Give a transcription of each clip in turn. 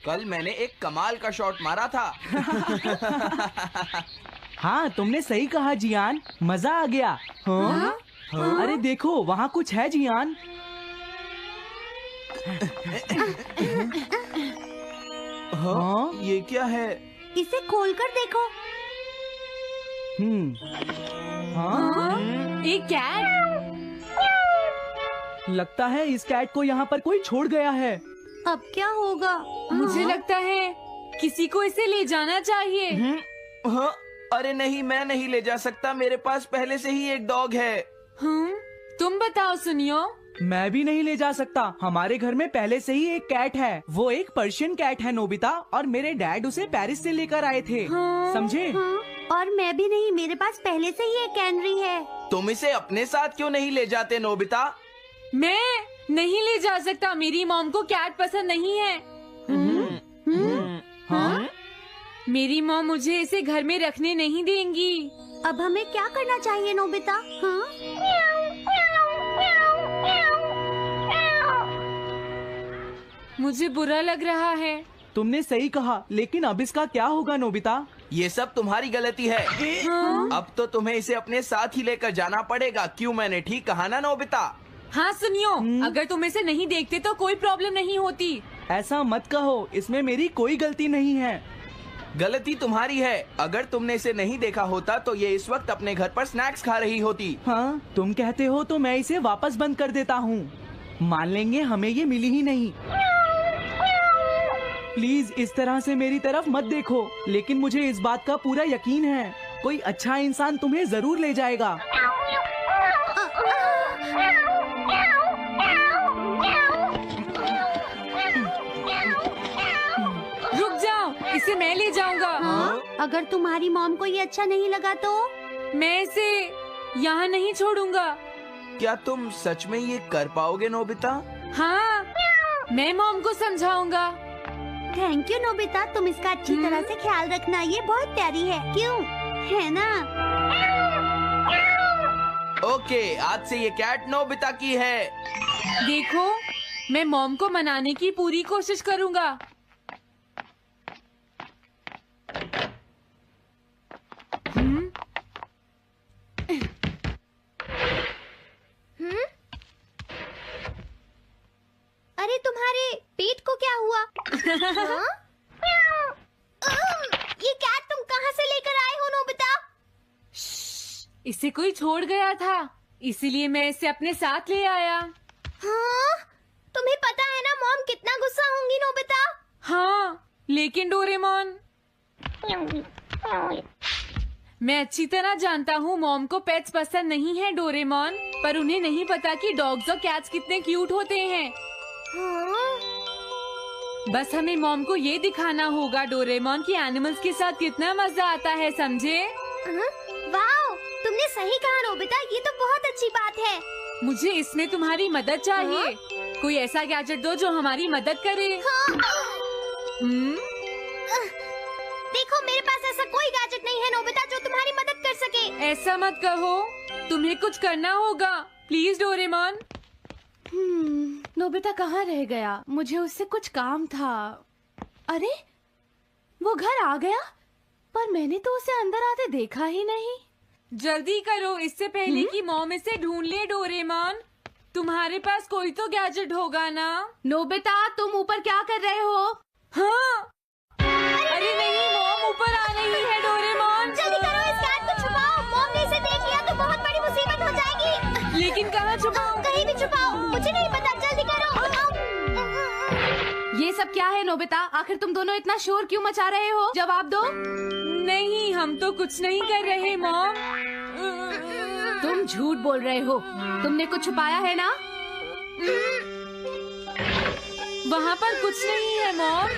कल मैंने एक कमाल का शॉट मारा था। हाँ, तुमने सही कहा जियान, मजा आ गया। हाँ? अरे देखो, वहाँ कुछ है जियान। हाँ? ये क्या है? इसे खोलकर देखो। हाँ? एक कैट। लगता है इस कैट को यहाँ पर कोई छोड़ गया है। अब क्या होगा? मुझे लगता है किसी को इसे ले जाना चाहिए। हाँ? अरे नहीं, मैं नहीं ले जा सकता, मेरे पास पहले से ही एक डॉग है। तुम बताओ सुनियो। मैं भी नहीं ले जा सकता, हमारे घर में पहले से ही एक कैट है। वो एक पर्शियन कैट है नोबिता, और मेरे डैड उसे पेरिस से लेकर आए थे। समझे? और मैं भी नहीं, मेरे पास पहले से ही एक कैनरी है। तुम इसे अपने साथ क्यों नहीं ले जाते नोबिता? मैं नहीं ले जा सकता, मेरी मॉम को कैट पसंद नहीं है। हाँ? मेरी मॉम मुझे इसे घर में रखने नहीं देंगी। अब हमें क्या करना चाहिए नोबिता? हाँ? मुझे बुरा लग रहा है। तुमने सही कहा, लेकिन अब इसका क्या होगा नोबिता? ये सब तुम्हारी गलती है। अब तो तुम्हें इसे अपने साथ ही लेकर जाना पड़ेगा। क्यों, मैंने ठीक कहा ना नोबिता? हाँ सुनियो, अगर तुम इसे नहीं देखते तो कोई प्रॉब्लम नहीं होती। ऐसा मत कहो, इसमें मेरी कोई गलती नहीं है। गलती तुम्हारी है। अगर तुमने इसे नहीं देखा होता तो ये इस वक्त अपने घर पर स्नैक्स खा रही होती। हाँ, तुम कहते हो तो मैं इसे वापस बंद कर देता हूँ। मान लेंगे हमें ये मिली ही नहीं। प्लीज इस तरह से मेरी तरफ मत देखो, लेकिन मुझे इस बात का पूरा यकीन है, कोई अच्छा इंसान तुम्हें जरूर ले जाएगा। रुक जाओ, इसे मैं ले जाऊंगा। हाँ? अगर तुम्हारी मॉम को ये अच्छा नहीं लगा तो? मैं इसे यहाँ नहीं छोड़ूंगा। क्या तुम सच में ये कर पाओगे नोबिता? हाँ, मैं मॉम को समझाऊंगा। थैंक यू नोबिता, तुम इसका अच्छी तरह से ख्याल रखना, ये बहुत प्यारी है। क्यों, है ना? ओके, आज से ये कैट नोबिता की है। देखो, मैं मॉम को मनाने की पूरी कोशिश करूंगा। अरे तुम्हारे पेट को क्या हुआ? हाँ? ये कैट तुम कहाँ से लेकर आए हो नोबिता? इसे कोई छोड़ गया था, इसीलिए मैं इसे अपने साथ ले आया। हाँ? तुम्हें पता है ना मॉम कितना गुस्सा होंगी नोबिता? हाँ, लेकिन डोरेमोन, मैं अच्छी तरह जानता हूँ मॉम को पेट्स पसंद नहीं है डोरेमोन, पर उन्हें नहीं पता कि डॉग्स और कैट्स कितने क्यूट होते हैं। हाँ? बस हमें मॉम को ये दिखाना होगा डोरेमोन कि एनिमल्स के साथ कितना मजा आता है, समझे? वाओ, तुमने सही कहा नोबिता, ये तो बहुत अच्छी बात है। मुझे इसमें तुम्हारी मदद चाहिए। कोई ऐसा गैजेट दो जो हमारी मदद करे। देखो, मेरे पास ऐसा कोई गैजेट नहीं है नोबिता जो तुम्हारी मदद कर सके। ऐसा मत कहो, तुम्हें कुछ करना होगा, प्लीज डोरेमोन। नोबिता कहाँ रह गया? मुझे उससे कुछ काम था। अरे, वो घर आ गया, पर मैंने तो उसे अंदर आते देखा ही नहीं। जल्दी करो, इससे पहले कि मॉम इसे ढूंढ ले। डोरेमोन, तुम्हारे पास कोई तो गैजेट होगा ना? नोबिता, तुम ऊपर क्या कर रहे हो? हाँ, अरे नहीं, मॉम ऊपर आ रही है। डोरेमोन, जल्दी करो, इस कैट को छुपाओ। मॉम ने इसे देख लिया तो बहुत बड़ी मुसीबत हो जाएगी। लेकिन कहाँ छुपाऊं? कहीं भी छुपाओ, मुझे नहीं पता, जल्दी करो। ये सब क्या है नोबिता? आखिर तुम दोनों इतना शोर क्यों मचा रहे हो? जवाब दो। नहीं, हम तो कुछ नहीं कर रहे मॉम। तुम झूठ बोल रहे हो, तुमने कुछ छुपाया है ना? वहाँ पर कुछ नहीं है मॉम।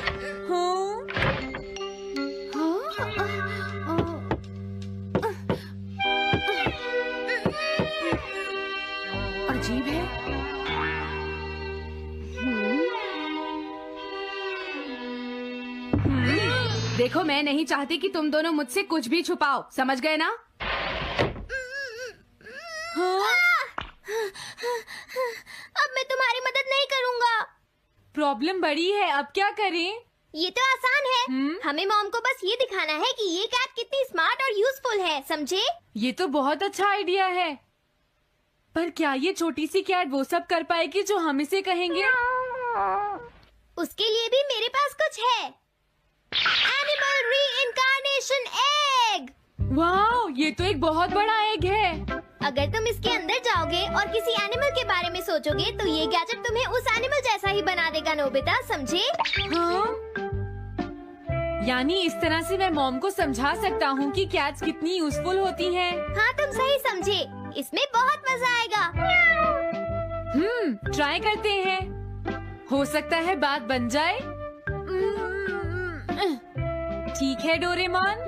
अजीब है। देखो, मैं नहीं चाहती कि तुम दोनों मुझसे कुछ भी छुपाओ, समझ गए ना? अब मैं तुम्हारी मदद नहीं करूँगा। प्रॉब्लम बड़ी है, अब क्या करें? ये तो आसान है। हमें मॉम को बस ये दिखाना है कि ये कैट कितनी स्मार्ट और यूजफुल है, समझे? ये तो बहुत अच्छा आइडिया है, पर क्या ये छोटी सी कैट वो सब कर पाएगी जो हम इसे कहेंगे? उसके लिए भी मेरे पास कुछ है। Animal reincarnation egg. वाह, ये तो एक बहुत बड़ा एग है। अगर तुम इसके अंदर जाओगे और किसी एनिमल के बारे में सोचोगे तो ये गैजेट तुम्हें उस एनिमल जैसा ही बना देगा, नोबिता, समझे? हाँ? यानी इस तरह से मैं मॉम को समझा सकता हूँ कि कैट्स कितनी यूजफुल होती हैं। हाँ, तुम सही समझे। इसमें बहुत मजा आएगा। ट्राई करते हैं। हो सकता है बात बन जाए। ठीक है डोरेमोन।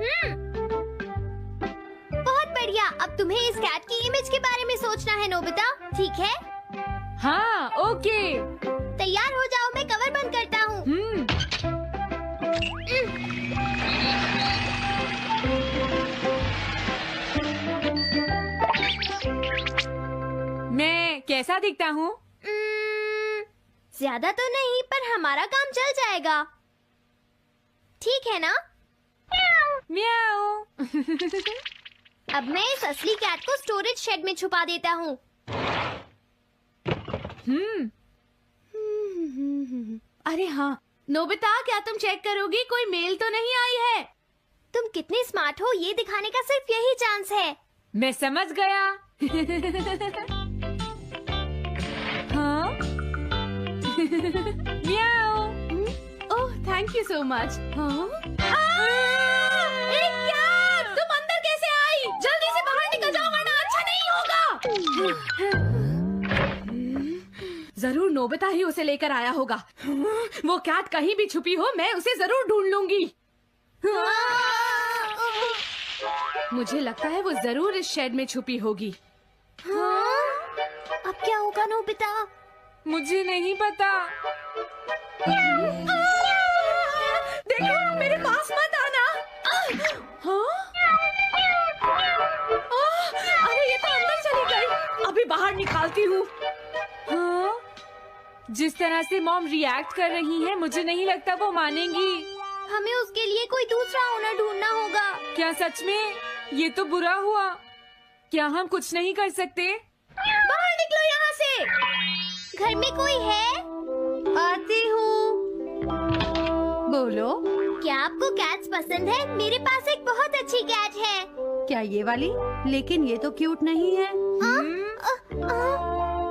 बहुत बढ़िया। अब तुम्हें इस कैट की इमेज के बारे में सोचना है, नोबिता, ठीक है? हाँ, ओके। तैयार हो जाओ, मैं कवर बंद करता हूँ। मैं कैसा दिखता हूँ? ज्यादा तो नहीं, पर हमारा काम चल जाएगा, ठीक है ना? म्याऊ। अब मैं इस असली कैट को स्टोरेज शेड में छुपा देता हूँ। अरे हाँ नोबिता, क्या तुम चेक करोगी कोई मेल तो नहीं आई है? तुम कितने स्मार्ट हो ये दिखाने का सिर्फ यही चांस है। मैं समझ गया। हाँ? म्याऊ। ओह, थैंक यू सो मच। तुम अंदर कैसे आई? जल्दी से बाहर निकल जाओ वरना अच्छा नहीं होगा। जरूर नोबिता ही उसे लेकर आया होगा। वो कैट कहीं भी छुपी हो, मैं उसे जरूर ढूंढ लूंगी। मुझे लगता है वो जरूर इस शेड में छुपी होगी। अब क्या होगा नोबिता? मुझे नहीं पता। देखो, मेरे पास मत आना। अरे ये तो अंदर चली गई। अभी बाहर निकालती हूँ। हाँ? जिस तरह से मॉम रिएक्ट कर रही है, मुझे नहीं लगता वो मानेंगी। हमें उसके लिए कोई दूसरा ओनर ढूंढना होगा। क्या सच में? ये तो बुरा हुआ। क्या हम कुछ नहीं कर सकते? बाहर निकलो यहाँ से। घर में कोई है? आती हूँ। बोलो, क्या आपको कैट्स पसंद है? मेरे पास एक बहुत अच्छी कैट है। क्या ये वाली? लेकिन ये तो क्यूट नहीं है।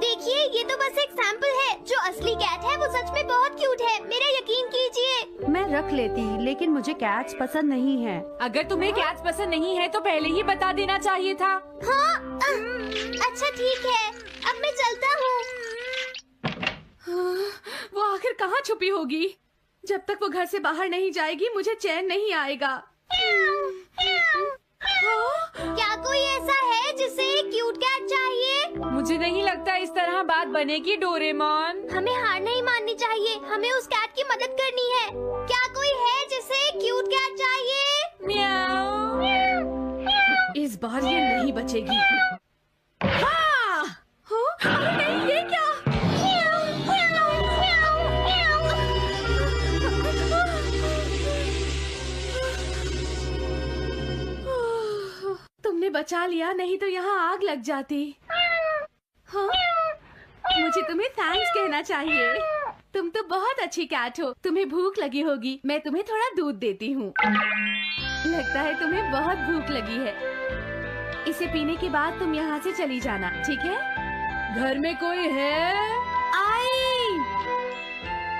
देखिए, ये तो बस एक सैंपल है। जो असली कैट है वो सच में बहुत क्यूट है, मेरा यकीन कीजिए। मैं रख लेती, लेकिन मुझे कैट्स पसंद नहीं है। अगर तुम्हें कैट्स पसंद नहीं है तो पहले ही बता देना चाहिए था। हाँ, अच्छा ठीक है, अब मैं चलता हूँ। वो आखिर कहाँ छुपी होगी? जब तक वो घर से बाहर नहीं जाएगी मुझे चैन नहीं आएगा। क्या कोई ऐसा है जिसे एक क्यूट कैट चाहिए? मुझे नहीं लगता इस तरह बात बनेगी डोरेमोन। हमें हार नहीं माननी चाहिए, हमें उस कैट की मदद करनी है। क्या कोई है जिसे एक क्यूट कैट चाहिए? म्याऊ। इस बार ये नहीं बचेगी। हाँ! अरे नहीं, ये क्या? तुमने बचा लिया, नहीं तो यहाँ आग लग जाती। हाँ? मुझे तुम्हें थैंक्स कहना चाहिए। तुम तो बहुत अच्छी कैट हो। तुम्हें भूख लगी होगी, मैं तुम्हें थोड़ा दूध देती हूँ। लगता है तुम्हें बहुत भूख लगी है। इसे पीने के बाद तुम यहाँ से चली जाना, ठीक है? घर में कोई है? आई!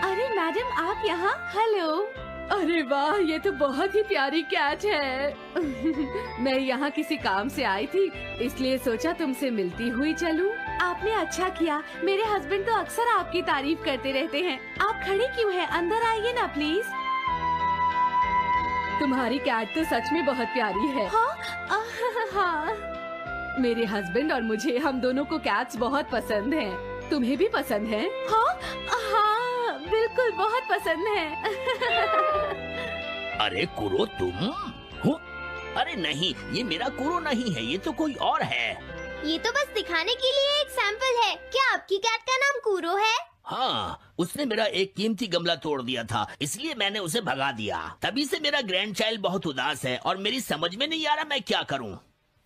अरे मैडम, आप यहाँ? हेलो। अरे वाह, ये तो बहुत ही प्यारी कैट है। मैं यहाँ किसी काम से आई थी, इसलिए सोचा तुमसे मिलती हुई चलूं। आपने अच्छा किया। मेरे हस्बैंड तो अक्सर आपकी तारीफ करते रहते हैं। आप खड़ी क्यों हैं? अंदर आइए ना प्लीज। तुम्हारी कैट तो सच में बहुत प्यारी है। हाँ। मेरे हस्बैंड और मुझे, हम दोनों को कैट्स बहुत पसंद हैं। तुम्हें भी पसंद है? हाँ, बिल्कुल बहुत पसंद है। अरे कुरो, तुम हो? अरे नहीं, ये मेरा कुरो नहीं है, ये तो कोई और है। ये तो बस दिखाने के लिए एक सैंपल है। क्या आपकी कैट का नाम कूरो है? हाँ, उसने मेरा एक कीमती गमला तोड़ दिया था, इसलिए मैंने उसे भगा दिया। तभी से मेरा ग्रैंड चाइल्ड बहुत उदास है और मेरी समझ में नहीं आ रहा मैं क्या करूं।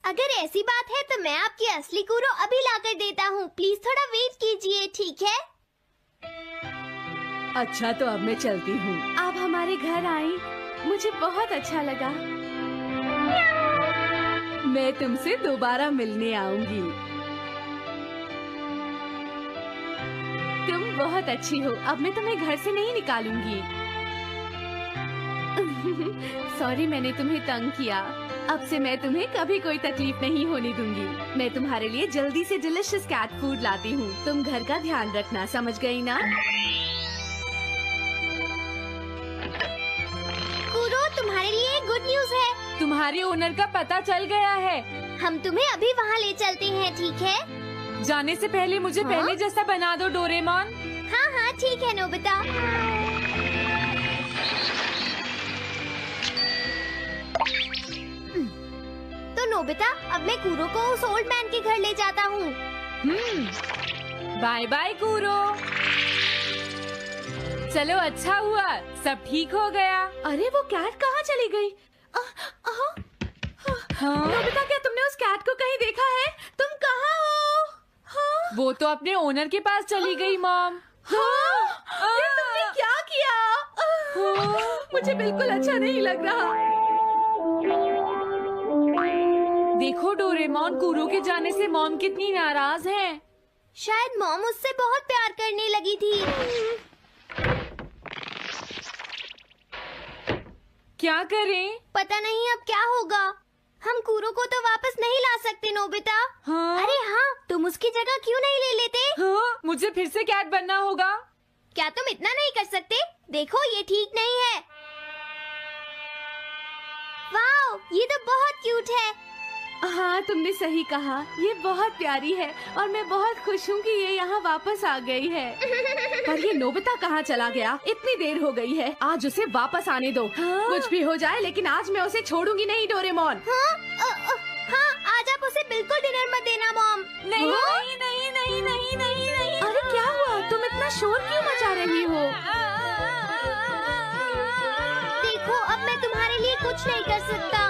अगर ऐसी बात है तो मैं आपकी असली कूरो अभी लाकर देता हूँ। प्लीज थोड़ा वेट कीजिए, ठीक है? अच्छा तो अब मैं चलती हूँ। आप हमारे घर आई, मुझे बहुत अच्छा लगा। मैं तुमसे दोबारा मिलने आऊंगी। तुम बहुत अच्छी हो। अब मैं तुम्हें घर से नहीं निकालूंगी। सॉरी मैंने तुम्हें तंग किया। अब से मैं तुम्हें कभी कोई तकलीफ नहीं होने दूंगी। मैं तुम्हारे लिए जल्दी से डिलिशियस कैट फूड लाती हूँ। तुम घर का ध्यान रखना, समझ गई ना? कूरो, तुम्हारे लिए गुड न्यूज है। तुम्हारे ओनर का पता चल गया है। हम तुम्हें अभी वहाँ ले चलते हैं, ठीक है? जाने से पहले मुझे पहले जैसा बना दो डोरेमोन। हाँ हाँ ठीक है नोबिता। तो नोबिता, अब मैं कूरो को उस ओल्ड मैन के घर ले जाता हूँ। बाय बाय कूरो। चलो अच्छा हुआ, सब ठीक हो गया। अरे वो कैट कहाँ चली गई? हाँ? नोबिता, क्या तुमने उस कैट को कहीं देखा है? तुम कहाँ हो? हाँ? वो तो अपने ओनर के पास चली गई मॉम। हाँ? ये तुमने क्या किया? मुझे बिल्कुल अच्छा नहीं लग रहा। देखो डोरेमोन, कूरो के जाने से मॉम कितनी नाराज हैं। शायद मॉम उससे बहुत प्यार करने लगी थी। क्या करें? पता नहीं अब क्या होगा। हम कूरो को तो वापस नहीं ला सकते नोबिता। हाँ? अरे हाँ, तुम उसकी जगह क्यों नहीं ले लेते? हाँ? मुझे फिर से कैट बनना होगा। क्या तुम इतना नहीं कर सकते? देखो ये ठीक नहीं है। वाओ, ये तो बहुत क्यूट है। हाँ तुमने सही कहा, ये बहुत प्यारी है और मैं बहुत खुश हूँ कि ये यहाँ वापस आ गई है। पर ये नोबिता कहाँ चला गया? इतनी देर हो गई है, आज उसे वापस आने दो। हाँ? कुछ भी हो जाए लेकिन आज मैं उसे छोड़ूंगी नहीं डोरेमोन। हाँ, आज आप उसे बिल्कुल डिनर मत देना मॉम। नहीं हाँ? नहीं नहीं नहीं नहीं नहीं नहीं। अरे क्या हुआ? तुम इतना शोर क्यों मचा रही हो? देखो अब मैं तुम्हारे लिए कुछ नहीं कर सकता।